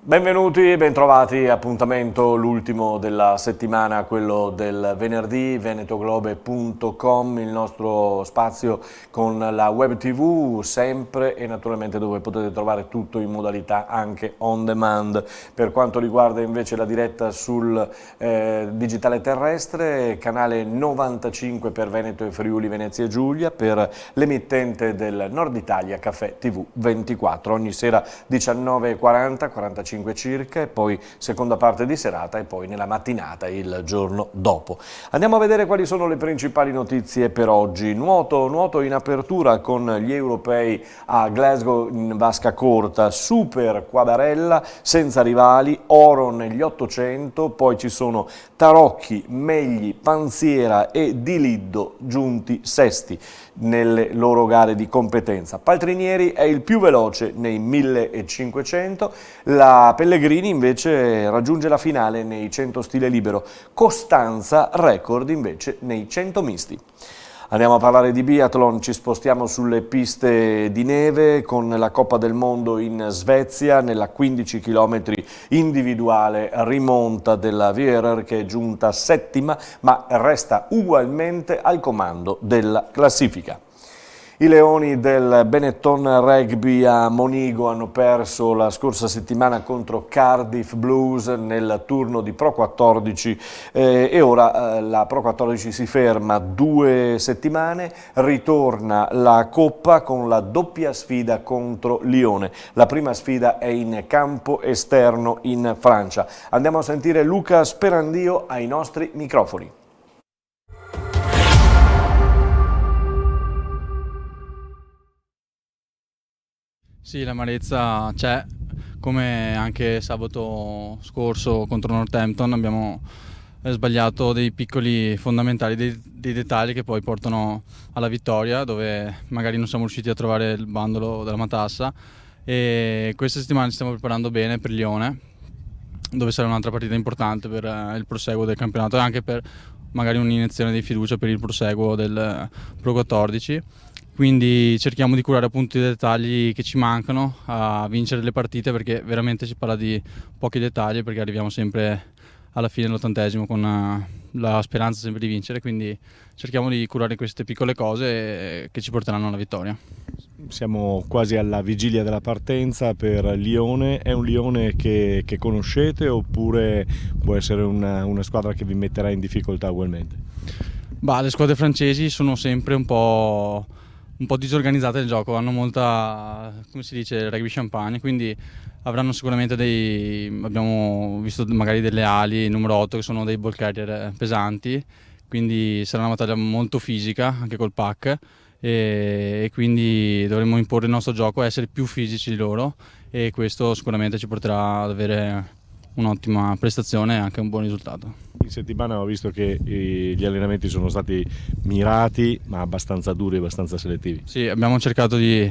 Benvenuti e bentrovati, appuntamento l'ultimo della settimana, quello del venerdì, venetoglobe.com, il nostro spazio con la web tv sempre e naturalmente dove potete trovare tutto in modalità anche on demand. Per quanto riguarda invece la diretta sul digitale terrestre, canale 95 per Veneto e Friuli Venezia Giulia, per l'emittente del Nord Italia Caffè TV 24, ogni sera 19:40, 45 circa, e poi seconda parte di serata e poi nella mattinata il giorno dopo. Andiamo a vedere quali sono le principali notizie per oggi. Nuoto in apertura con gli europei a Glasgow in vasca corta, super Quadarella senza rivali, oro negli 800, poi ci sono Tarocchi, Megli, Panziera e Di Liddo giunti sesti nelle loro gare di competenza. Paltrinieri è il più veloce nei 1500, la Pellegrini invece raggiunge la finale nei 100 stile libero, Costanza record invece nei 100 misti. Andiamo a parlare di biathlon, ci spostiamo sulle piste di neve con la Coppa del Mondo in Svezia, nella 15 km individuale rimonta della Wierer che è giunta settima ma resta ugualmente al comando della classifica. I Leoni del Benetton Rugby a Monigo hanno perso la scorsa settimana contro Cardiff Blues nel turno di Pro 14 e ora la Pro 14 si ferma 2 settimane, ritorna la Coppa con la doppia sfida contro Lione. La prima sfida è in campo esterno in Francia. Andiamo a sentire Luca Sperandio ai nostri microfoni. Sì, l'amarezza c'è, come anche sabato scorso contro Northampton abbiamo sbagliato dei piccoli fondamentali, dei dettagli che poi portano alla vittoria, dove magari non siamo riusciti a trovare il bandolo della matassa, e questa settimana ci stiamo preparando bene per Lione, dove sarà un'altra partita importante per il proseguo del campionato e anche per magari un'iniezione di fiducia per il proseguo del Pro 14. Quindi cerchiamo di curare appunto i dettagli che ci mancano a vincere le partite, perché veramente si parla di pochi dettagli, perché arriviamo sempre alla fine dell'80° con la speranza sempre di vincere, quindi cerchiamo di curare queste piccole cose che ci porteranno alla vittoria. Siamo quasi alla vigilia della partenza per Lione. È un Lione che conoscete oppure può essere una squadra che vi metterà in difficoltà ugualmente? Le squadre francesi sono sempre un po' disorganizzate nel gioco, hanno molta, come si dice, rugby champagne, quindi avranno sicuramente abbiamo visto magari delle ali numero 8 che sono dei ball carrier pesanti, quindi sarà una battaglia molto fisica anche col pack e quindi dovremo imporre il nostro gioco, essere più fisici di loro, e questo sicuramente ci porterà ad avere un'ottima prestazione e anche un buon risultato. In settimana ho visto che gli allenamenti sono stati mirati ma abbastanza duri, abbastanza selettivi. Sì, abbiamo cercato di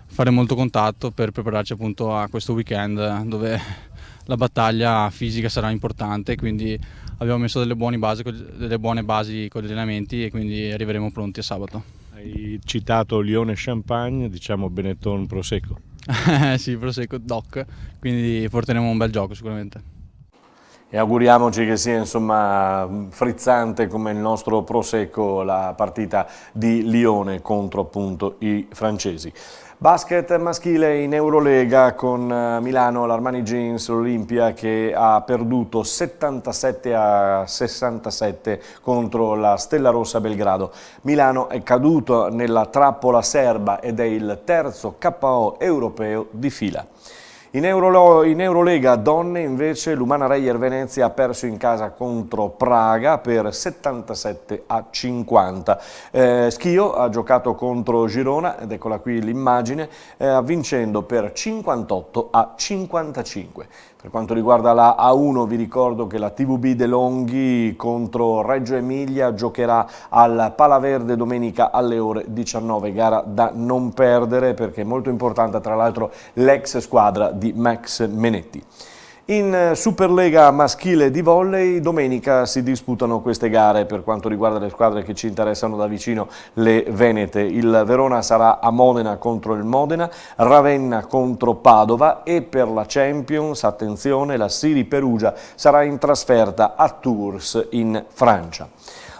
fare molto contatto per prepararci appunto a questo weekend dove la battaglia fisica sarà importante, quindi abbiamo messo delle buone basi con gli allenamenti e quindi arriveremo pronti a sabato. Hai citato Lione Champagne, diciamo Benetton Prosecco. Sì, Prosecco DOC, quindi porteremo un bel gioco sicuramente. E auguriamoci che sia insomma frizzante come il nostro Prosecco la partita di Lione contro appunto i francesi. Basket maschile in Eurolega con Milano, l'Armani Jeans, l'Olimpia che ha perduto 77-67 contro la Stella Rossa Belgrado. Milano è caduto nella trappola serba ed è il terzo KO europeo di fila. In Eurolega donne invece l'Umana Reyer Venezia ha perso in casa contro Praga per 77-50. Schio ha giocato contro Girona, ed eccola qui l'immagine, vincendo per 58-55. Per quanto riguarda la A1 vi ricordo che la TVB De Longhi contro Reggio Emilia giocherà al Palaverde domenica alle ore 19, gara da non perdere perché è molto importante, tra l'altro l'ex squadra di Max Menetti. In Superlega maschile di volley domenica si disputano queste gare per quanto riguarda le squadre che ci interessano da vicino, le venete. Il Verona sarà a Modena contro il Modena, Ravenna contro Padova e per la Champions, attenzione, la Siri Perugia sarà in trasferta a Tours in Francia.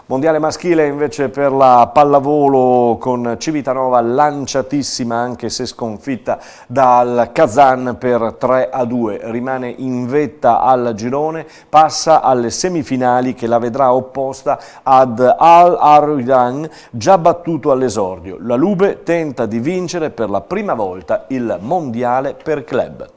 Mondiale maschile invece per la pallavolo con Civitanova lanciatissima anche se sconfitta dal Kazan per 3-2, rimane in vetta al girone, passa alle semifinali che la vedrà opposta ad Al-Aryan già battuto all'esordio. La Lube tenta di vincere per la prima volta il mondiale per club.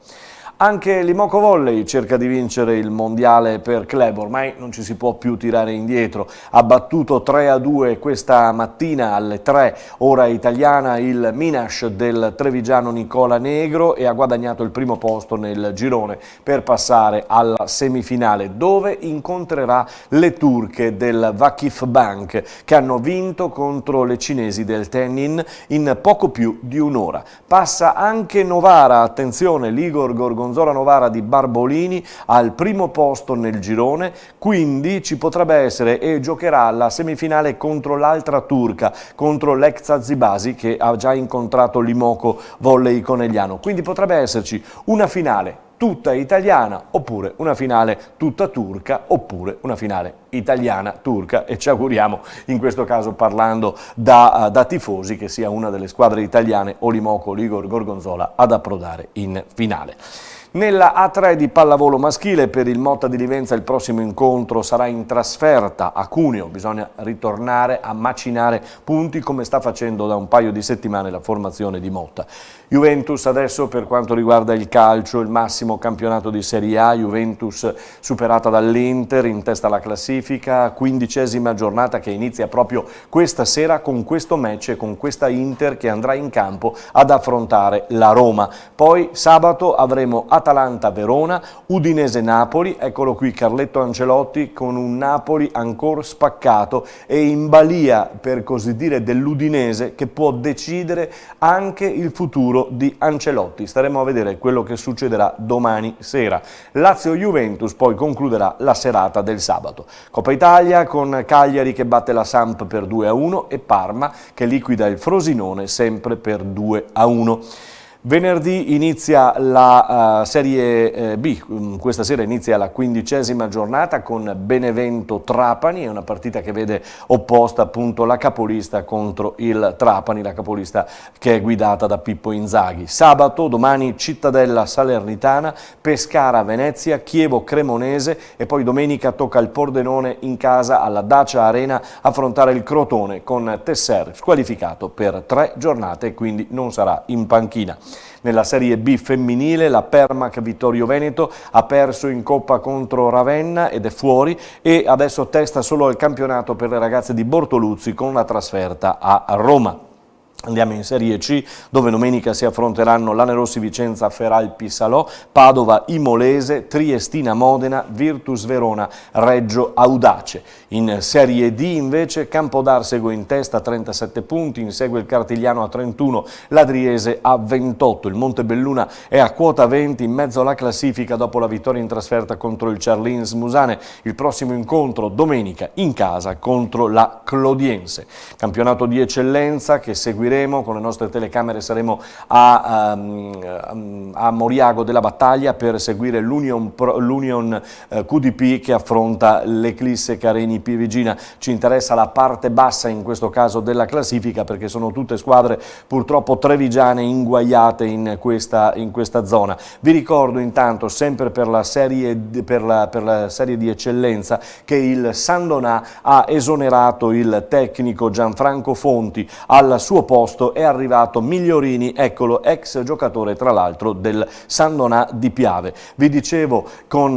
Anche l'Imoco Volley cerca di vincere il mondiale per club, ormai non ci si può più tirare indietro, ha battuto 3-2 questa mattina alle 3 ora italiana il Minash del trevigiano Nicola Negro e ha guadagnato il primo posto nel girone per passare alla semifinale dove incontrerà le turche del Vakif Bank che hanno vinto contro le cinesi del Tenin in poco più di un'ora. Passa anche Novara, attenzione, l'Igor Gorgonzola Novara di Barbolini al primo posto nel girone, quindi ci potrebbe essere e giocherà la semifinale contro l'altra turca, contro l'ex Azibasi che ha già incontrato l'Imoco Volley Conegliano, quindi potrebbe esserci una finale tutta italiana oppure una finale tutta turca oppure una finale italiana-turca e ci auguriamo in questo caso parlando da tifosi che sia una delle squadre italiane o l'Imoco o l'Igor Gorgonzola ad approdare in finale. Nella A3 di pallavolo maschile per il Motta di Livenza il prossimo incontro sarà in trasferta a Cuneo, bisogna ritornare a macinare punti come sta facendo da un paio di settimane la formazione di Motta. Juventus adesso per quanto riguarda il calcio, il massimo campionato di Serie A, Juventus superata dall'Inter in testa alla classifica, 15ª giornata che inizia proprio questa sera con questo match e con questa Inter che andrà in campo ad affrontare la Roma. Poi sabato avremo Atalanta-Verona, Udinese-Napoli, eccolo qui Carletto Ancelotti con un Napoli ancora spaccato e in balia per così dire dell'Udinese che può decidere anche il futuro di Ancelotti. Staremo a vedere quello che succederà domani sera. Lazio-Juventus poi concluderà la serata del sabato. Coppa Italia con Cagliari che batte la Samp per 2-1 e Parma che liquida il Frosinone sempre per 2-1. Venerdì inizia la Serie B, questa sera inizia la 15ª giornata con Benevento-Trapani, è una partita che vede opposta appunto la capolista contro il Trapani, la capolista che è guidata da Pippo Inzaghi. Sabato, domani Cittadella-Salernitana, Pescara-Venezia, Chievo-Cremonese e poi domenica tocca al Pordenone in casa alla Dacia Arena affrontare il Crotone con Tesser squalificato per 3 giornate e quindi non sarà in panchina. Nella Serie B femminile la Permac Vittorio Veneto ha perso in Coppa contro Ravenna ed è fuori e adesso testa solo al campionato per le ragazze di Bortoluzzi con la trasferta a Roma. Andiamo in Serie C dove domenica si affronteranno Lanerossi Vicenza Feralpi Salò, Padova Imolese, Triestina Modena, Virtus Verona Reggio Audace. In Serie D invece Campodarsego in testa a 37 punti, insegue il Cartigliano a 31, l'Adriese a 28, il Montebelluna è a quota 20 in mezzo alla classifica dopo la vittoria in trasferta contro il Charlins Musane. Il prossimo incontro domenica in casa contro la Clodiense. Campionato di eccellenza che seguiremo con le nostre telecamere, saremo a Moriago della Battaglia per seguire l'Union QDP che affronta l'Eclisse Careni Pivigina. Ci interessa la parte bassa in questo caso della classifica perché sono tutte squadre purtroppo trevigiane inguaiate in questa zona. Vi ricordo intanto sempre per la serie di eccellenza che il Sandonà ha esonerato il tecnico Gianfranco Fonti, al suo posto è arrivato Migliorini, eccolo, ex giocatore tra l'altro del Sandonà di Piave. Vi dicevo con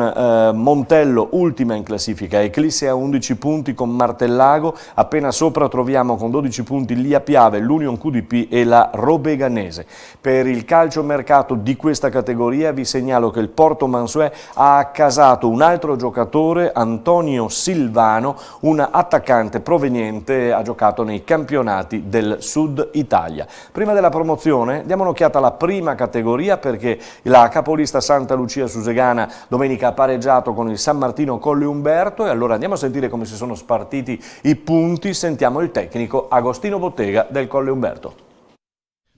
Montello ultima in classifica, Eclisse a 11 punti con Martellago, appena sopra troviamo con 12 punti Lia Piave, l'Union QDP e la Robeganese. Per il calciomercato di questa categoria vi segnalo che il Porto Mansuè ha accasato un altro giocatore, Antonio Silvano, un attaccante proveniente, ha giocato nei campionati del Sud Italia. Prima della promozione diamo un'occhiata alla prima categoria, perché la capolista Santa Lucia Susegana domenica ha pareggiato con il San Martino Colle Umberto, e allora andiamo a sentire come si sono spartiti i punti. Sentiamo il tecnico Agostino Bottega del Colle Umberto.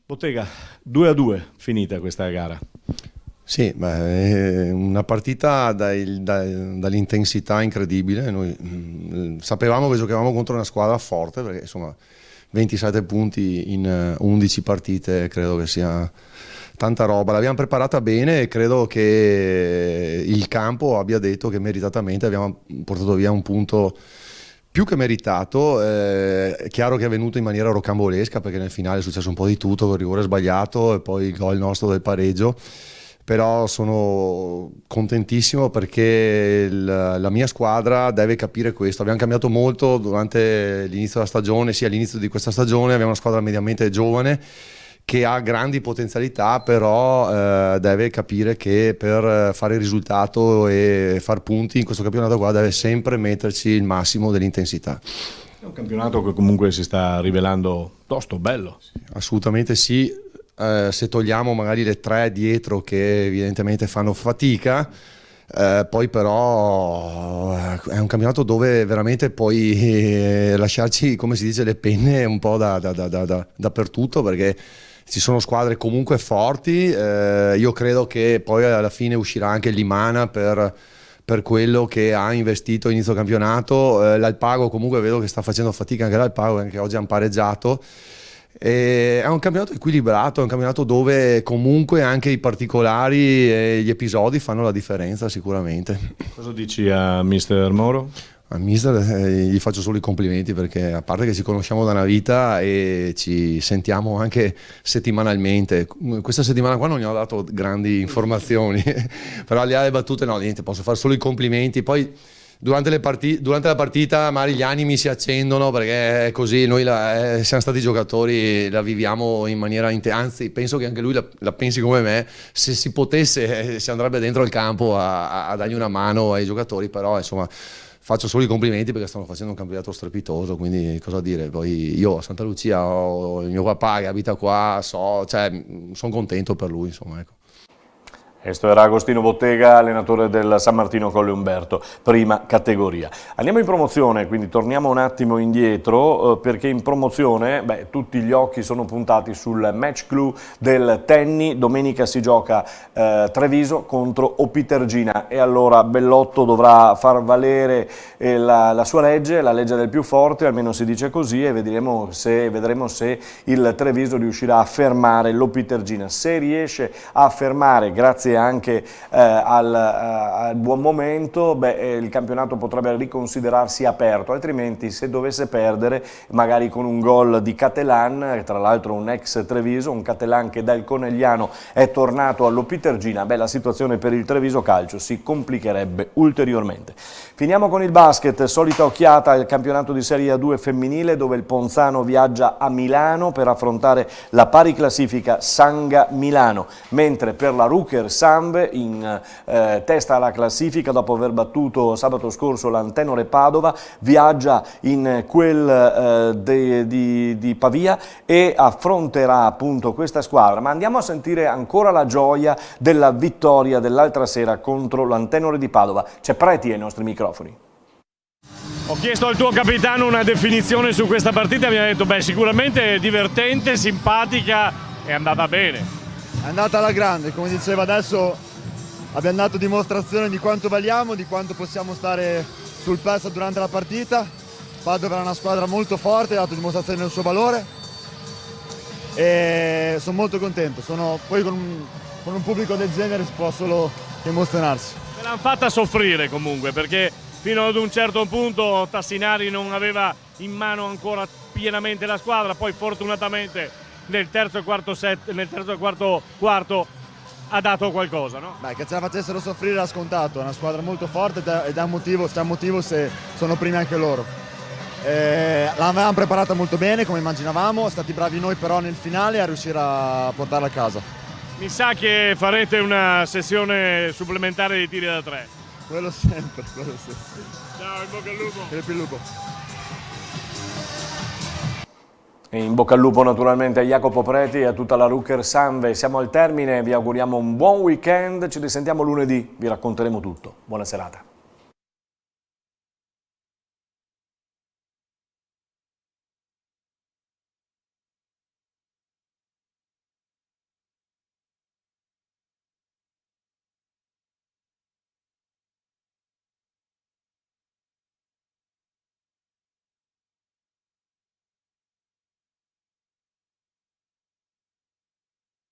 Bottega, 2-2 finita questa gara. Sì, è una partita dall'intensità incredibile. Noi sapevamo che giocavamo contro una squadra forte, perché insomma 27 punti in 11 partite credo che sia tanta roba. L'abbiamo preparata bene e credo che il campo abbia detto che meritatamente abbiamo portato via un punto più che meritato. È chiaro che è venuto in maniera rocambolesca, perché nel finale è successo un po' di tutto, con il rigore sbagliato e poi il gol nostro del pareggio. Però sono contentissimo perché la mia squadra deve capire questo. Abbiamo cambiato molto durante l'inizio della stagione, sì, all'inizio di questa stagione abbiamo una squadra mediamente giovane che ha grandi potenzialità, però deve capire che per fare il risultato e far punti in questo campionato qua deve sempre metterci il massimo dell'intensità. È un campionato che comunque si sta rivelando piuttosto bello. Assolutamente sì. Se togliamo magari le tre dietro che evidentemente fanno fatica, poi però è un campionato dove veramente puoi lasciarci, come si dice, le penne un po' dappertutto, perché ci sono squadre comunque forti. Io credo che poi alla fine uscirà anche il Limana per quello che ha investito inizio campionato. L'Alpago comunque vedo che sta facendo fatica, anche l'Alpago, anche oggi hanno pareggiato. È un campionato equilibrato, è un campionato dove comunque anche i particolari e gli episodi fanno la differenza sicuramente. Cosa dici a mister Moro? Al mister gli faccio solo i complimenti, perché a parte che ci conosciamo da una vita e ci sentiamo anche settimanalmente. Questa settimana qua non gli ho dato grandi informazioni, però al di là delle battute no, niente, posso fare solo i complimenti. Poi durante la partita magari gli animi si accendono, perché è così, noi siamo stati giocatori, la viviamo in maniera anzi penso che anche lui la pensi come me. Se si potesse si andrebbe dentro il campo a dargli una mano ai giocatori, però insomma faccio solo i complimenti perché stanno facendo un campionato strepitoso, quindi cosa dire. Poi io a Santa Lucia ho il mio papà che abita qua, sono contento per lui, insomma, ecco. Questo era Agostino Bottega, allenatore del San Martino Colle Umberto, prima categoria. Andiamo in promozione, quindi torniamo un attimo indietro, perché in promozione tutti gli occhi sono puntati sul match clou del Tenni. Domenica si gioca Treviso contro Opitergina, e allora Bellotto dovrà far valere la sua legge, la legge del più forte, almeno si dice così, e vedremo se il Treviso riuscirà a fermare l'Opitergina. Se riesce a fermare, grazie anche al buon momento, il campionato potrebbe riconsiderarsi aperto, altrimenti se dovesse perdere, magari con un gol di Catelan, tra l'altro un ex Treviso, un Catelan che dal Conegliano è tornato all'Opitergina, la situazione per il Treviso Calcio si complicherebbe ulteriormente. Finiamo con il basket, solita occhiata al campionato di Serie A2 femminile, dove il Ponzano viaggia a Milano per affrontare la pari classifica Sanga Milano, mentre per la Ruker Sambe, in testa alla classifica dopo aver battuto sabato scorso l'Antenore Padova, viaggia in quel di Pavia e affronterà appunto questa squadra. Ma andiamo a sentire ancora la gioia della vittoria dell'altra sera contro l'Antenore di Padova. C'è Preti ai nostri microfoni. Ho chiesto al tuo capitano una definizione su questa partita e mi ha detto sicuramente divertente, simpatica e andata bene. È andata alla grande, come diceva adesso abbiamo dato dimostrazione di quanto valiamo, di quanto possiamo stare sul pezzo durante la partita. Padova è una squadra molto forte, ha dato dimostrazione del suo valore e sono molto contento. Poi con un pubblico del genere si può solo emozionarsi. Me l'hanno fatta soffrire comunque, perché fino ad un certo punto Tassinari non aveva in mano ancora pienamente la squadra, poi fortunatamente nel terzo e quarto quarto ha dato qualcosa, no? Che ce la facessero soffrire era scontato, è una squadra molto forte ed è un motivo se sono primi anche loro. L'avevamo preparata molto bene, come immaginavamo, siamo stati bravi noi però nel finale a riuscire a portarla a casa. Mi sa che farete una sessione supplementare di tiri da tre. Quello sempre. Ciao, in bocca al lupo. Il lupo. E in bocca al lupo naturalmente a Jacopo Preti e a tutta la Rucker Sanve. Siamo al termine, vi auguriamo un buon weekend, ci risentiamo lunedì, vi racconteremo tutto. Buona serata.